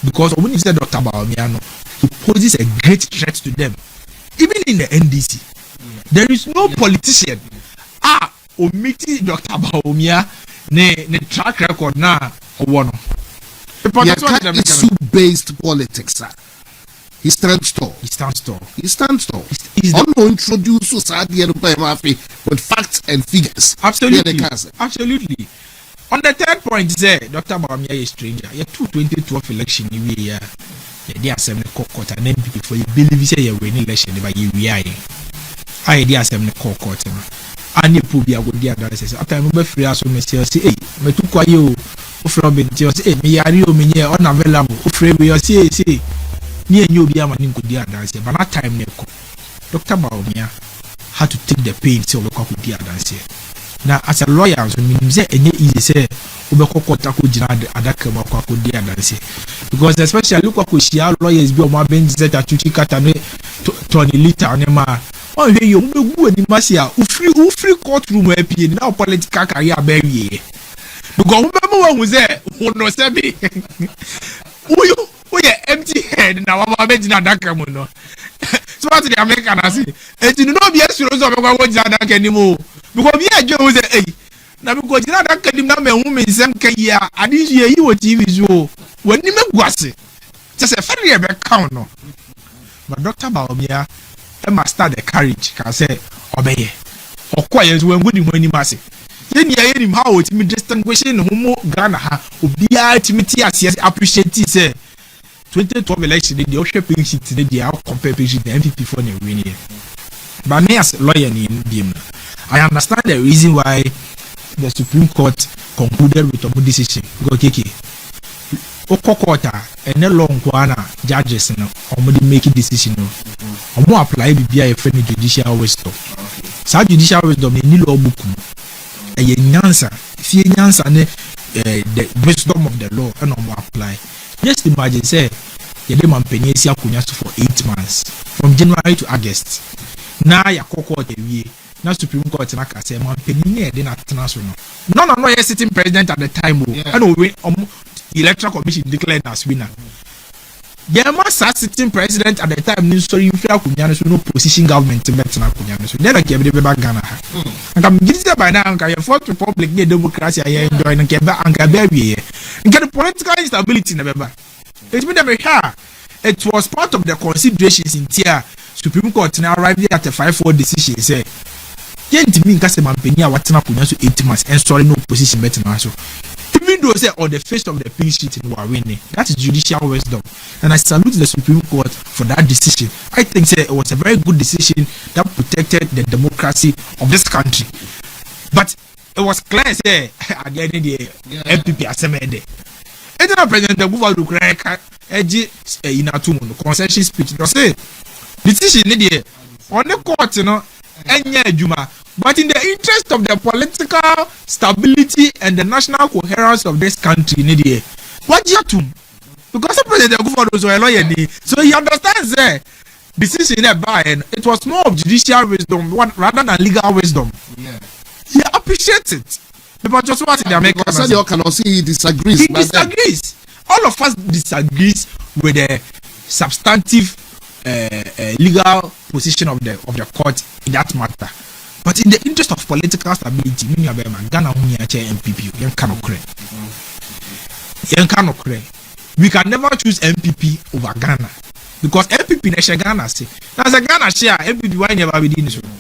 because when you say Dr. Bawumia no, he poses a great threat to them. Even in the NDC. There is no politician omiti Dr. Bawumia ne track record na owo no. Issue-based politics. He stands tall. He's introduced society with facts and figures. Absolutely. On the third point, say Dr. Bawumia is stranger. Yeah, 2012 election we they assembly court and then before you believe say you win election by you I dey assembly court and you put be a good dia that say after me be free as me say me too kwaye o ofro be say me yari o me here unavailable ofre be you say me enye obi ama ni nkodi adanse but that time ne ko Dr. Bawumia had to take the pain say we kwa kodi adanse now as a lawyer so me say enye easy say ubekoko tako jina adaka makwako dia danse. Because especially look what shia lawyers be oma benzi tatuchi katane Tony Lita onema. Oh hey you go ni masia ufree courtroom e na political career bury. Because remember when say no sebi. Uyo empty head na wa benzi na adaka mo no. So what the American say? And you know be so so be go jina adaka ni mo. Because be ajo we say eh na because jina adaka ni na me hu me nsem kan ya ade yi wo TV so wani me guase. Just a ferry be count no. But Dr. Bawumia must start the courage can say obey. Or quiet when good in when massive. Then you hear him how it me distinguishing homo Ghana ha obia timiti as appreciate say 2012 election the Oshe Pinch today they are compare the MPP for the winning. But me as lawyer in BM, I understand the reason why the Supreme Court concluded with a decision. Go kiki. Okokota and no long kwana judges no omo dey make decision no omo apply bibia e friend judicial wisdom sa judicial wisdom ni law book e ye nyansa fie nyansa ne the wisdom of the law and omo apply. Just imagine say ye dey man penisi akonya for 8 months from January to August na ya kokota wie na Supreme Court na ka say man penini e dey na tena so no you sitting president at the time and we electoral commission declared as winner. There must a sitting president at the time news so you feel no position government better na so then I keep the Ghana. And I'm getting by now I fought republic the democracy I enjoy and Quebec and Gaberia. And get the political instability in the it's been a it was part of the considerations in tier Supreme Court now arrived at a 5-4 decision say can't mean Cassaman Penia what's up so 8 months and sorry no position better now so even though say on the face of the pin sheet in winning, that is judicial wisdom, and I salute the Supreme Court for that decision. I think say it was a very good decision that protected the democracy of this country. But it was clear say again the MPP assembly. And then President Buva Lukreka eji inatumu concession speech. They say decision ni on the court enye juma. But in the interest of the political stability and the national coherence of this country, what you do? Because the president was a lawyer, so he understands the decision it was more of judicial wisdom rather than legal wisdom. Yeah. He appreciates it. But just what the Americans say, he disagrees. He disagrees. All of us disagrees with the substantive legal position of the court in that matter. But in the interest of political stability, Ghana MPP, we can never choose MPP over Ghana because MPP nation Ghana say that's a Ghana share MPP why never be in this room.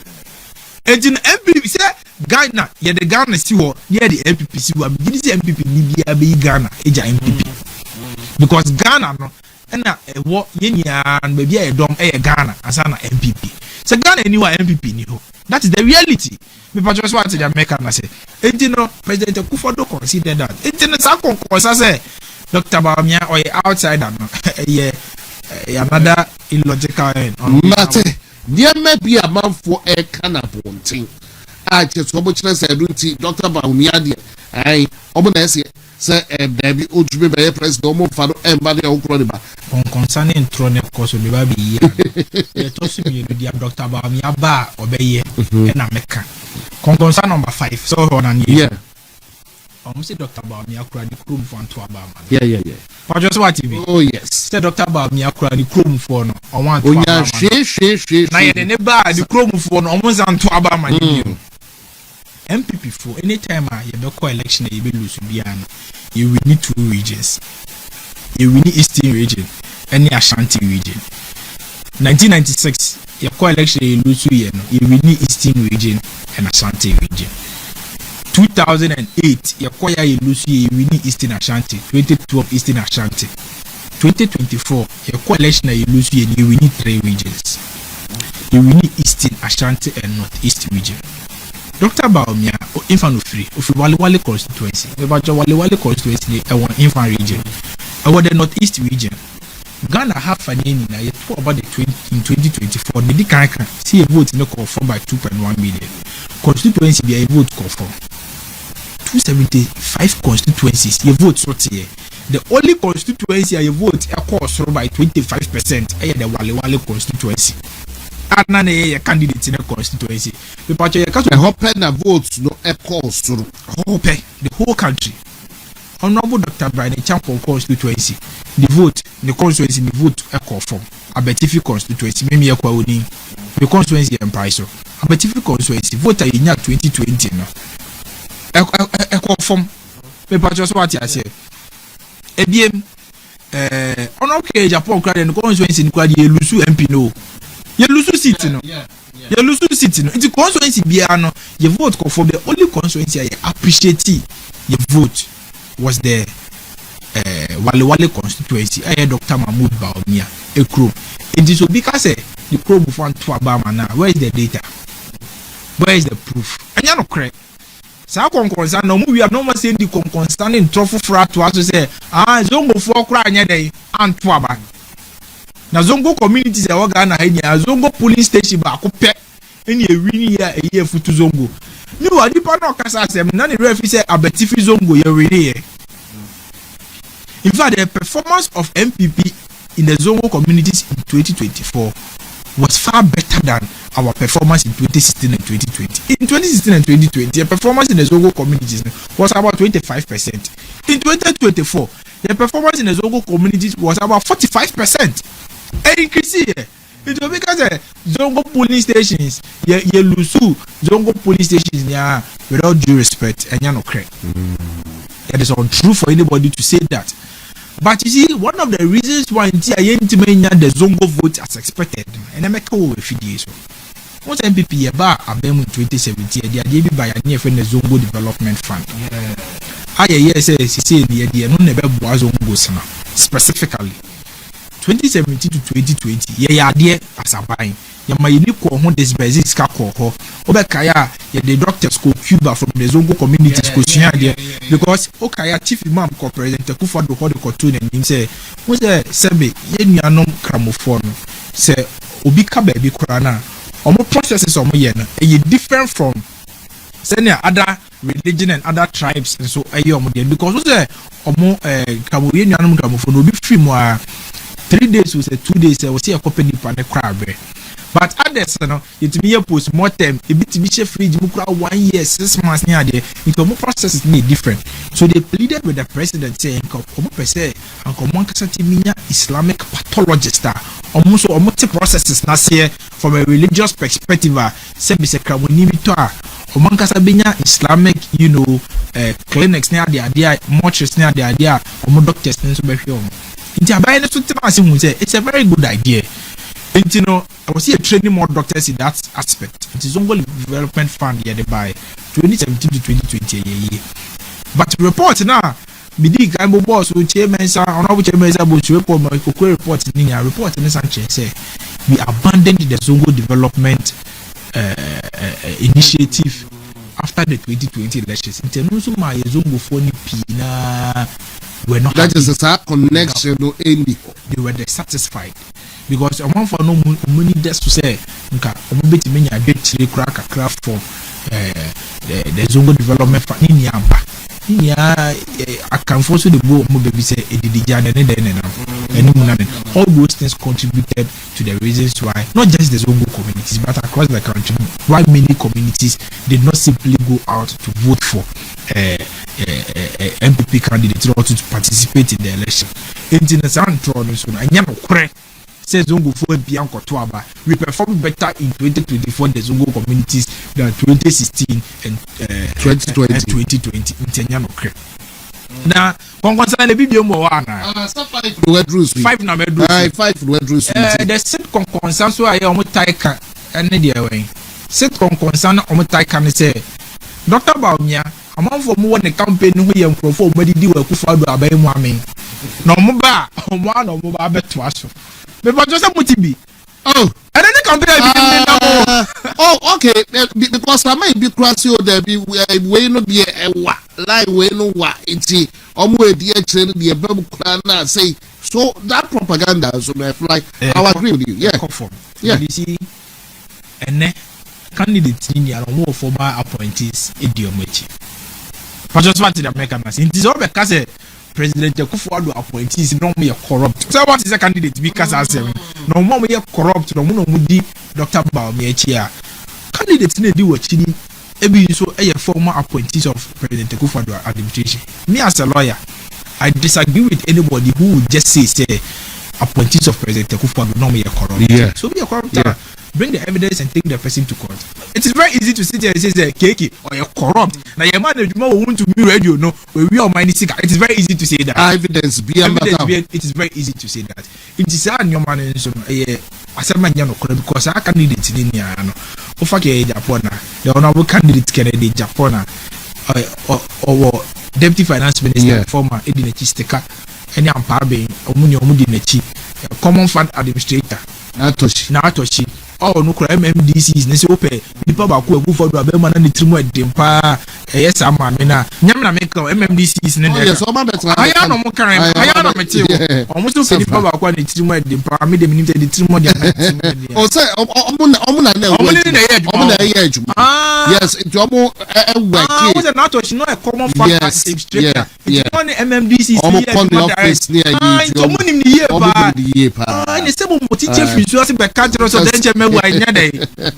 And in MPP say Ghana, yeah the Ghana see what near the MPP see what this MPP ni be Ghana eja MPP because Ghana no and what yenya and maybe a dom Ghana as an MPP. So Ghana anywhere MPP ni ho. That is the reality. People just want to the American say. And you know, President Kufuor consider that. And you know, some say Dr. Bawumia or outsider, another illogical. Mate, there may be a man for a cannabon thing. I just want to say, Dr. Bawumia, I obviously say, Debbie Udry by President Omofado and Badi Okroniba. Concerning throne, of course, will be here. Dr. Bawumia Ba obey and America. Concern number 5. So on yeah. Almost Dr. Bawumia cried the crew for Antoine. Yeah. For just what TV? Oh, yes. Said Dr. Bawumia cried the crew for no. I want to. Oh, she. Now, the neighbor, the crew for almost Antoine. MPP for any time you do election you will lose you will need 2 regions. You will need Eastern region and the Ashanti region. 1996 you election you lose you will need Eastern region and Ashanti region. 2008 you lose you will need Eastern Ashanti. 2012 Eastern Ashanti. 2024 you election you lose you will need 3 regions. You will need Eastern Ashanti and Northeast region. Dr. Bawumia, infant free, of Wali constituency, about your Wali constituency, I want infant region. I want the Northeast region. Ghana have a name in about the 2024. The can see a vote in the call for by 2.1 million. Constituency be a vote call for 275 constituencies you vote so here. The only constituency you vote by 25% the Wale constituency. And a candidate in a constituency. People votes no the whole country. Honorable Dr. Brian Champon constituency. The constituency, the vote echo from Abetifi constituency. Maybe a quality. The constituency and price. Abetifi constituency vote in 2020 no. Echo from. People just what I say. Ebiem Honorable Agyapong crowd and constituency crowd Yelusu MP no. Yelusu seat no. Yelusu seat no. It's constituency biano. You vote for the only constituency I appreciate your vote was the Wale constituency. I had Dr. Mahmoud Bawumia a crew. It is so because the crew before to Obama now. Where is the data? Where is the proof? And you're not correct. So concern no we have no more saying the concerning trophy for to us to say Zongo for cry day and Twaba. Now Zongo communities are Ghana Zongo police station back any a year for to Zongo. No, I didn't know Casa none referee say Abetifi Zongo you really. In fact, the performance of MPP in the Zongo communities in 2024 was far better than our performance in 2016 and 2020. In 2016 and 2020, the performance in the Zongo communities was about 25%. In 2024, the performance in the Zongo communities was about 45%. And increase here. It was because Zongo police stations, Yelusu, Zongo police stations, with all due respect, and you're not correct. It is untrue for anybody to say that. But you see, one of the reasons why the Zongo vote as expected, and I make a with videos. Once MPP about Abem in 2017, they are given by a near friend the Zongo Development Fund. I say the idea no never was Zongo specifically. 2017 to 2020, dear as a buying. My unique home this basis call Obekaya, the doctors go Cuba from the Zongo communities because Okaya chief imam co-president Kufa do the cartoon and him say, was there Sebe, Yenianom Cramophone, say Obika baby Kurana, or more processes of Yen, and different from senior other religion and other tribes and so because was there or more Kamuyanum Gramophone will be free more 3 days was 2 days I was see a company pan the crab. But others, it may post more time, a bit to be free, 1 year, 6 months near there. It will processes need different. So they pleaded with the president saying, Ashanti Media Islamic pathologist, almost multi processes here from a religious perspective, Sebiseka Winimitoa, Omankasabina Islamic, clinics near the idea, mortuaries near the idea, or doctors in Subahio. It's a very good idea. And I was here training more doctors in that aspect. It is only development fund here by 2017 to 2020. But report now, Bidi Gambo boss who chairman on which report my report in a report in Sanchez say we abandoned the Zongo development initiative after the 2020 elections. International my Zongo phone pina were not that is a connection no any. They were dissatisfied. Because I want for no money just to say, okay, I'm a bit many a craft for the Zongo development for Niamba. I can force the book, maybe say, and all those things contributed to the reasons why not just the Zongo communities, but across the country, why many communities did not simply go out to vote for MPP candidates or to participate in the election. Says Zongo for Bianco Tuaba. We performed better in 2024 the Zongo communities than 2016 and 2020 in Tenyano Creek. Now, concern the video more 5 number 5 letters. The set concern so I almost take and the way. Set concern on Taika say Dr. Bawumia, among for more than the campaign who you perform when you do a Kufado Abay. No more, one or more better. But just a motibi. Oh, and then the company. Oh, okay. Because I might be crossing there be way no be a lie way no wa. It's almost the actual the Bible Quran say so that propaganda. So like I agree with you. Yeah, conform. Yeah, you see, and then candidates in your more former appointees idiomachi. But just what the Americans in this over case President Kufuor appointees no more corrupt. So what is a candidate because as no more corrupt no more mudi Dr. Bawumia chia. Candidates need do what chini ebi so a former appointees of President Kufuor administration. Me as a lawyer, I disagree with anybody who would just say appointees of President Kufuor no more corrupt. Yeah. So be a corrupt. Yeah. Bring the evidence and take the person to court. It is very easy to sit here and say, Keke, or you're corrupt. Now, your man want to be radio, no, we are mining sick. It is very easy to say that. Evidence, it is very easy to say that. It is your man in some, as a man, because I candidate in India, Ofake Japona, the honorable candidate Kennedy Japona, or deputy finance minister, former Edinachi Steka, and Yampabe, Omunio Mudinachi, common fund administrator, Natoshi. Oh no, MMDC is nese ope. Nipa ba ku egu for do abema na nitrimu edempa. Yes, ama me na. Nyamna make MMDC is ne. Yes, o ma betra. Aya no mo kan. Aya no mete. O mo so nipa ba ku nitrimu edempa. Me de minimte nitrimu de. O say omo na na. Omo na ye adwuma. Yes, it omo work. O say na to she no a common fact administrator. It's on MMDC. Omo kon the office near you. Omo nim ni ye ba. Ni se mo teacher fi so se be country so den why nyade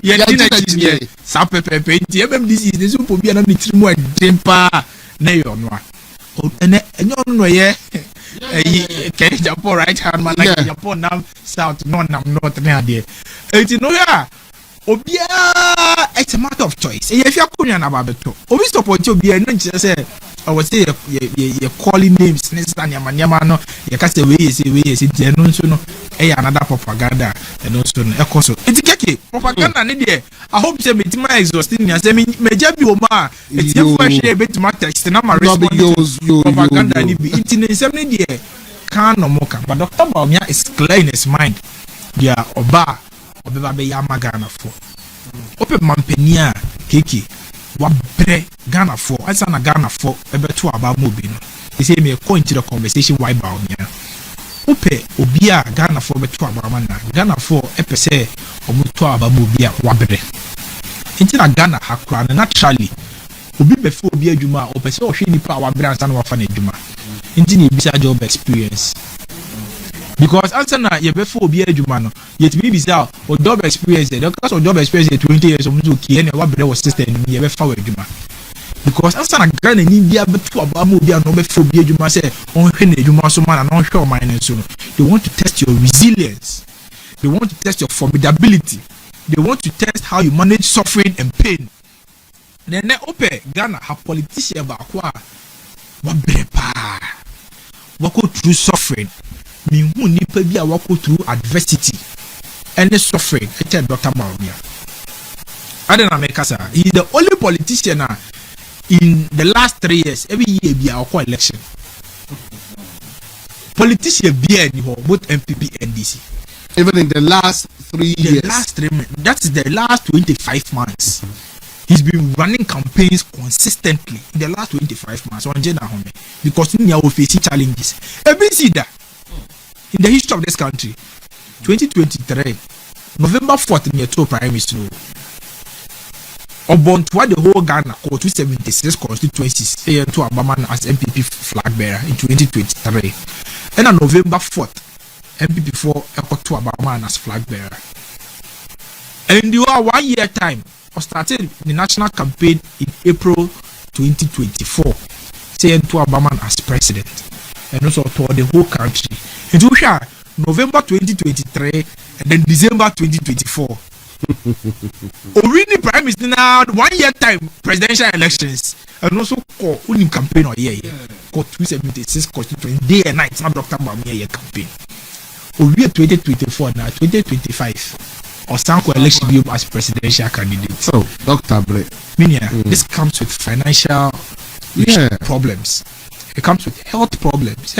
ye dina chie sa pepepe nti MMDC is so po bia na nitrimu adempa na yo no a ene enyo no ye ke Japan right hand man like Japan now south no nam north na ade enti no ya obia it's a matter of choice e if you akunya na babeto obi support obia no nche say I would say you calling names nesta nyama no you ka say we say dey no so no another propaganda and also no e koso enti keke propaganda ne dey I hope say metima exhausting me say meja bi o ma eti e fa share betima text na ma response propaganda ni bi enti ne nsem ne dey kan no mo kan but Dr. Bawumia is clear in his mind dia oba be ya magana for open mampenia keke wabre Ghana for asa na Ghana for ebeto aba mobi no they say me go into the conversation why Bawumia ope obi a Ghana for beto aba man na Ghana for epese omuto aba mobi a wabre nti na Ghana hakura na naturally obi be for obi adwuma opese ohwe nipa wabre ansa na wafa na adwuma nti na ebisa job experience because answer na ye be for obi adwuma no yet be bisa o job experience there because o job experience 20 years omuto ki ene wabre was system ye be fa adwuma because answer na Ghana ni bia beto aba mo bia no be for obi adwuma say on hwe na adwuma so man na on hwe o man so no they want to test your resilience, they want to test your formidability, they want to test how you manage suffering and pain. Then ope Ghana ha politician ba kwa wabre pa wako through suffering me hu nipa bi a wako through adversity and suffering Dr. Bawumia. I don't know make us he is the only politician in the last 3 years every year be our election politician be any both MPP and DC even in the last 3 years that's the last 25 months he's been running campaigns consistently in the last 25 months on Jena Home because we are facing challenges every see that in the history of this country 2023 November 4th near to prime minister Obontwa the whole Ghana called 276 constituencies to Abaman as MPP flag bearer in 2023 and on November 4th MPP 4 to Abaman as flag bearer and you are 1 year time or started the national campaign in April 2024 saying to Abaman as president and also to the whole country into November 2023 and then December 2024 already prime minister now 1 year time presidential elections and also call only campaign or year call 276 constituency day and night not Dr. Bawumia campaign already 2024 now 2025 or some election be as presidential candidate. So Dr. Bre this comes with financial problems, it comes with health problems.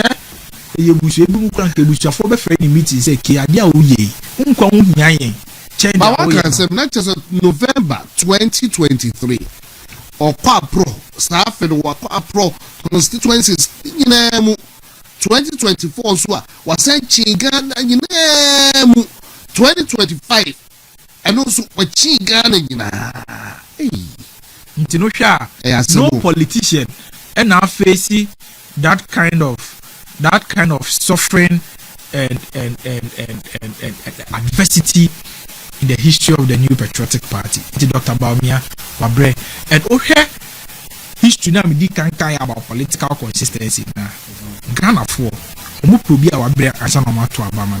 You bush ebu kran ke bush afo be friend meeting say ke ade a woye nkwa ho hia yen. But what can say not just November 2023 or pro staff and pro constituencies in 2024 so was sent Ghana in 2025 and also what Ghana no politician and now facing that kind of suffering and adversity in the history of the New Patriotic Party. It's Dr. Bawumia Wabre. And okay, history now me can about political consistency now. Ghana for omo probi a Wabre asa na mato abama.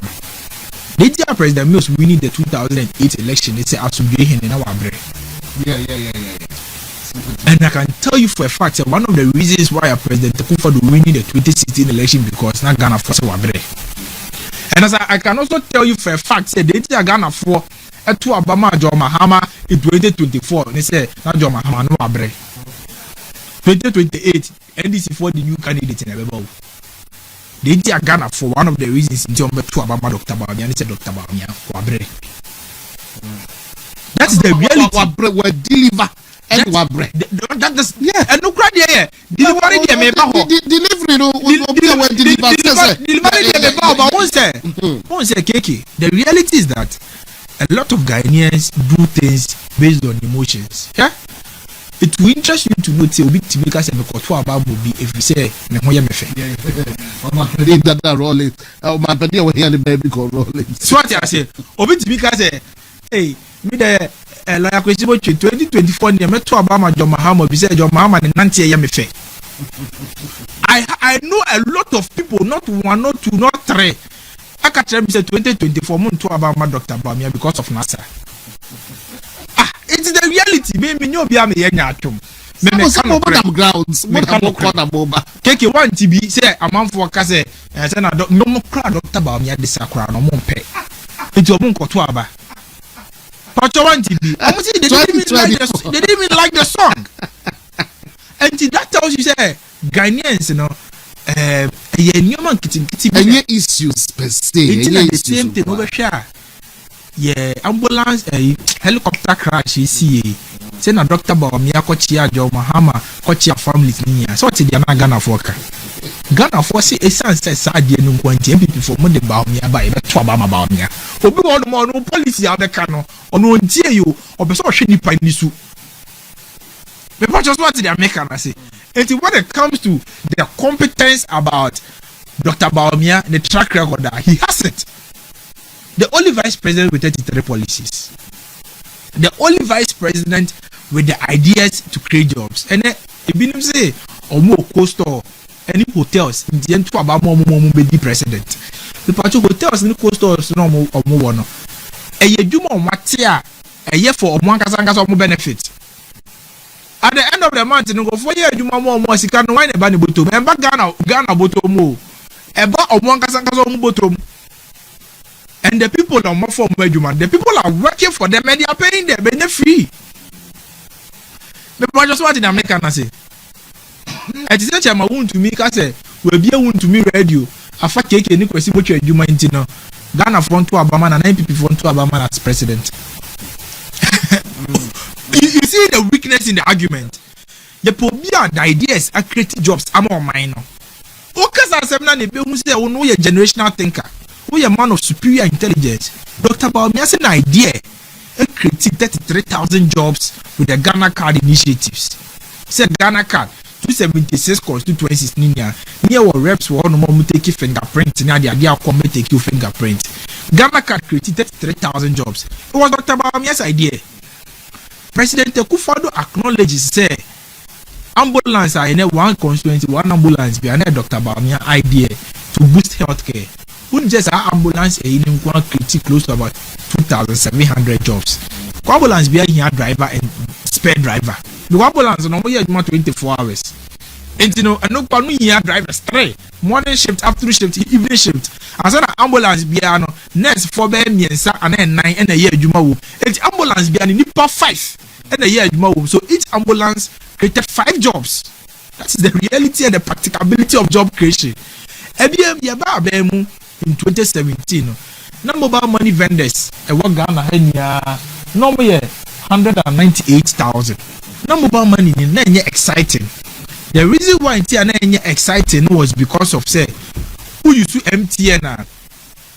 The dear President Mills winning the 2008 election, they say asubwe hen na Wabre. Yeah. And I can tell you for a fact that one of the reasons why President Kufuor winning the 2016 election because now Ghana for Wabre. And as I can also tell you for a fact that they are Ghana for to Obama John Mahama in 2024. They say now John Mahama no Wabre. 2028 NDC for the new candidate in Abebo. They are Ghana for one of the reasons in John to Obama Dr. Bawumia and said Dr. Bawumia Wabre. That's the reality. Wabre will deliver. And Wabre. That is and no cry there. Delivery there me ba ho. Delivery no will deliver. Delivery there me ba ho. But one say Keke. The reality is that a lot of Ghanaians do things based on emotions. Yeah. It will interest you to know say obi to make us me koto about be if you say me ho ya me fe. My pedi that roll it. My pedi we hear the baby go roll it. So what I say obi to make us say hey me the like question 2024 near me to Obama John Mahama be say John Mahama the nanti ya me fe. I know a lot of people, not one, not two, not three. I can tell me say 2024 month to Obama Dr. Bawumia because of NASA. It's the reality. Me no be am here nyatum. Me some grounds. Me can corner boba. Keke one TB say amanfo ka say say na no mo kra Dr. Bawumia de sakra no mo mpe. Enti omo nkoto aba. Pacho one TB. They didn't even like the song. And that tells you say Ghanaians, you know, any issues per se. It's the same thing over here. Yeah, ambulance, helicopter crash. You see, say na Dr. Bawumia kochia John Mahama kochia families niya. So what is the Ghana for? Ghana for say essence sad ye no kwanti MPP for mo de Bawumia ba e beto Obama Bawumia. Obi wo no policy abeka no ono ntie yo obeso hwe nipa ni su. But just what they are making, I say. And when it comes to the competence about Dr. Bawumia, the track record that he has it. The only vice president with 33 policies. The only vice president with the ideas to create jobs. And then, if say, or more coastal, any hotels, in the end, to about more be president. The party hotels in the coastals, no more or more. A year, you more matia, a year for one casangas or more benefits. At the end of the month, you go 4 years, you more sika no wine about the bottom. And back Ghana bottom more. About of one casangas bottom. And the people are more for measurement. The people are working for them and they are paying them, but they're free. But just what in America, I say. At the same time, I want to make us say, we'll be able to me radio. I fact take any question what you do, Ghana front to Obama and NPP front to Obama as president. You see the weakness in the argument. The problem, the ideas are creating jobs. I'm on mine now. Okay, so I'm who say, oh no, you're a generational thinker. Who are a man of superior intelligence. Dr. Bawumia has an idea. He created 33,000 jobs with the Ghana Card initiatives. Say Ghana Card 276 constituencies near our reps were no more take fingerprint. Now they are come take your fingerprint. Ghana Card created 33,000 jobs. It was Dr. Bawumia's idea. President Kufuor acknowledges say ambulance are in one constituency, one ambulance be Dr. Bawumia idea to boost healthcare. Wouldn't just our ambulance in one critique close to about 2,700 jobs. Ambulance be here driver and spare driver. The ambulance no more 24 hours. And you know, and no one here drivers 3 morning shift, afternoon shift, evening shift. As an ambulance be no next 4 miensa and then 9 and a year juma. It's ambulance be nipa 5 and a year juma. So each ambulance created 5 jobs. That is the reality and the practicability of job creation. EBM yaba abemu in 2017. No mobile money vendors e wa Ghana hanya no more 198,000. No mobile money na exciting. The reason why it's exciting was because of say who used to MTN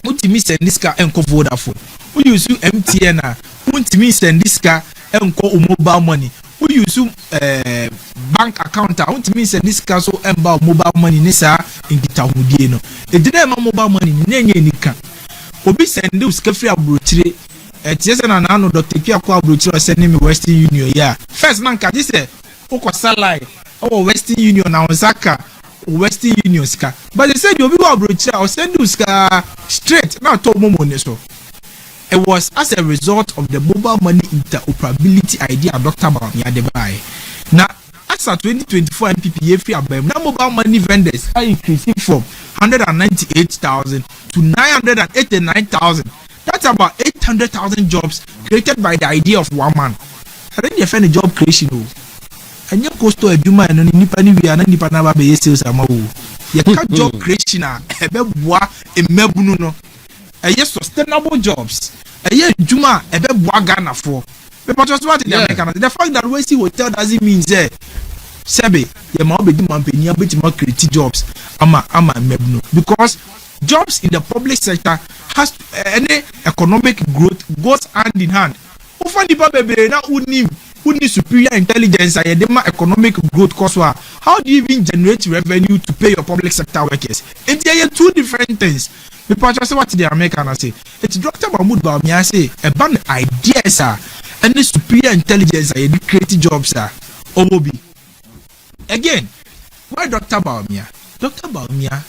who to me send this car and call Vodafone. Who used to MTN who to me send this car and call mobile money. who use bank account I want to mean say this castle about mobile money nisa in gitahudie no e dey ma mobile money ni enye nika obi send us ka free abrochire tiese na na no Dr. Kiako abrochire send me Western Union ya first man ka say ukọ salary o Western Union na onsaka Western Union ska but they said obi wa abrochire o send us ka straight na to momo ne so. It was as a result of the mobile money interoperability idea Dr. Bawumia de buy. Now, as of 2024 MPPA free abem, now mobile money vendors are increasing from 198,000 to 989,000. That's about 800,000 jobs created by the idea of one man. I think you find a job creation. And you cost to a Juma and nipa ni we are nipa na ba be sales amawo. You can't job creation a beboa emebunu no. Sustainable jobs. Juma ebe Ghana for. But just what the American, the fact that we see hotel doesn't mean say Sebe, ye ma be mampeni abeti ma create jobs ama mebno because jobs in the public sector has any economic growth goes hand in hand. Often the people na who need superior intelligence and the economic growth cost. How do you even generate revenue to pay your public sector workers? It's two different things. People just what the American say. It's Dr. Bawumia say about ideas and the superior intelligence and creative jobs Omobi. Again, why Dr. Bawumia? Dr. Bawumia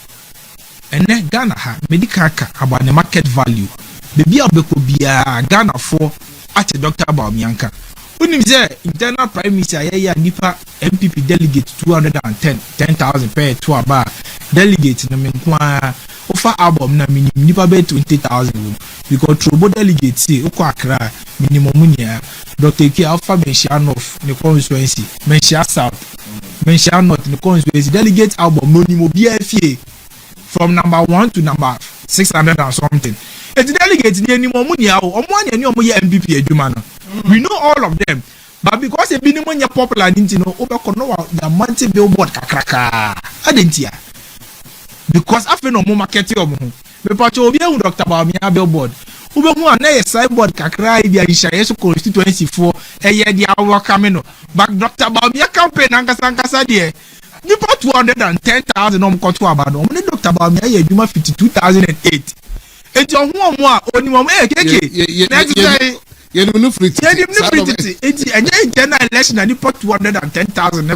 and then Ghana medical about the market value. Baby abeko bia Ghana for at Dr. Bawumia. When him say internal prime minister nipa MPP delegate 210,000 per to aba delegate na menkwa offer album na minimum nipa be 20,000 because trobo delegate say ukọ Accra minimum nya Dr. K offer mention of the constituency mention south mention north the constituency delegate album no ni mo BFA from number 1 to number 600 and something. It's delegate ni anymore money omo anya ni omo ye MPP adwuma no. We know all of them, but because a minimum you're popular, didn't you know, the multi billboard kakraka. I didn't hear because after no more marketing of home. The patch of you, Dr. Bawumia billboard. Who want a sideboard kakra, the Sh0ckinly constituency for a year the hour coming. But Dr. Bawumia campaign, Ankasanka dear. You put 210,000 on Kotua Bado. Only Dr. Bawumia, you must 52,008. It's your one only one way, next day. No free ticket. It's a general election and you put 210,000 na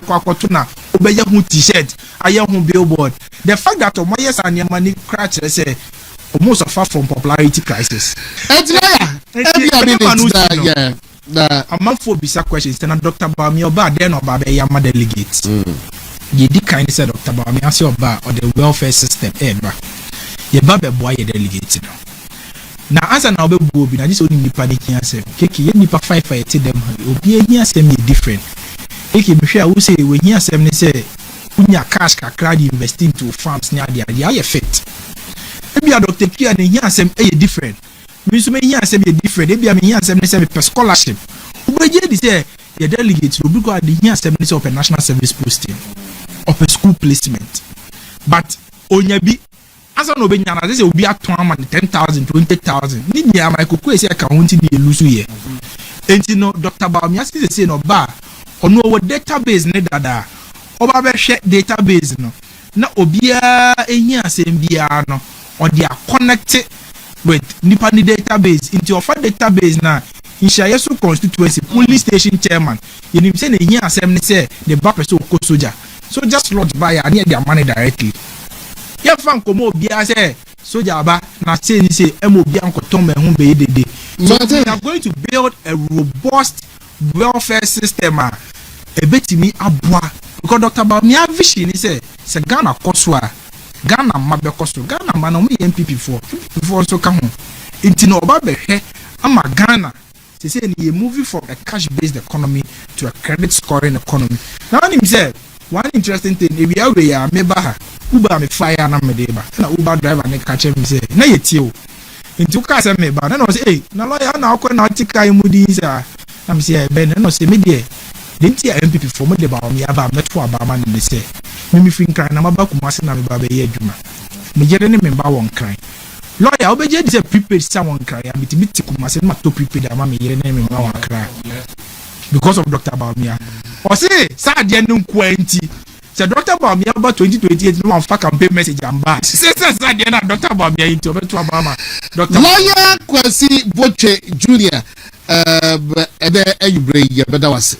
obey your t-shirt, a young billboard. The fact that Omoyes and your money crash say almost suffer from popularity crisis. A month for bisa questions, and Dr. Bawumia Oba then Oba be yama delegates. Ye di kind said Dr. Bawumia say Oba or the welfare system ye babe boy ye delegates now. Now as an obe bobi na this only nipa de kian sem keke ye nipa 5 them obi ehia sem ye different keke me hwe a wo say we hia sem ne say unya cash kakra di invest into farms near the idea fit e bia Dr. Kia ne hia sem ye different me so me hia sem ye different e bia me hia sem ne say per scholarship obeje di say ye delegate obi go ade hia sem ne say of national service posting of a school placement but onya bi as an obenya na say obi aton am 10,000 20,000 ni dia my kokwe say account ni elusu ye enti no Dr. Bawumia say no ba ono wo database ne dada oba be hwe database no na obia ehia asem bia no o dia connect with nipa ni database into of database na Sh0ckinly constituency police station chairman you nim say na ehia asem ne say the ba person ko soldier so just lodge by and their money directly. Ye fan komo bia say soja ba na say ni say MOB ankoton me hu be dede. So we are going to build a robust welfare system ebetimi aboa because Dr. Bawumia vision ni say Ghana koso a Ghana mabe koso Ghana ma na mo MPP for so ka ho enti no oba be hwe ama Ghana say ni moving from a cash based economy to a credit scoring economy. Now him say one interesting thing if we are member Uber me fire na me dey ba na Uber driver ne catch me say na ye tie o nti ka say me ba na no say na lawyer na akọ na tika imudi say na me say ben na no say me dey denti MPP for me dey ba me aba meto aba ma ne say me fin kan na maba kuma say na me ba be ye adwuma me jere ne me ba won kan lawyer obeje dey say prepaid say won kan ya bitimi tikuma say ma to prepaid ama me yere ne me ba won kan because of Dr. Bawumia. Or say, Sadia no quanti. Say Dr. Bawumia about 2028 no for campaign message and back. Say Sadia Dr. Bawumia into Obama. Dr. Lawyer Kwasi Boche Jr. Ebe Eyubre Yebeda was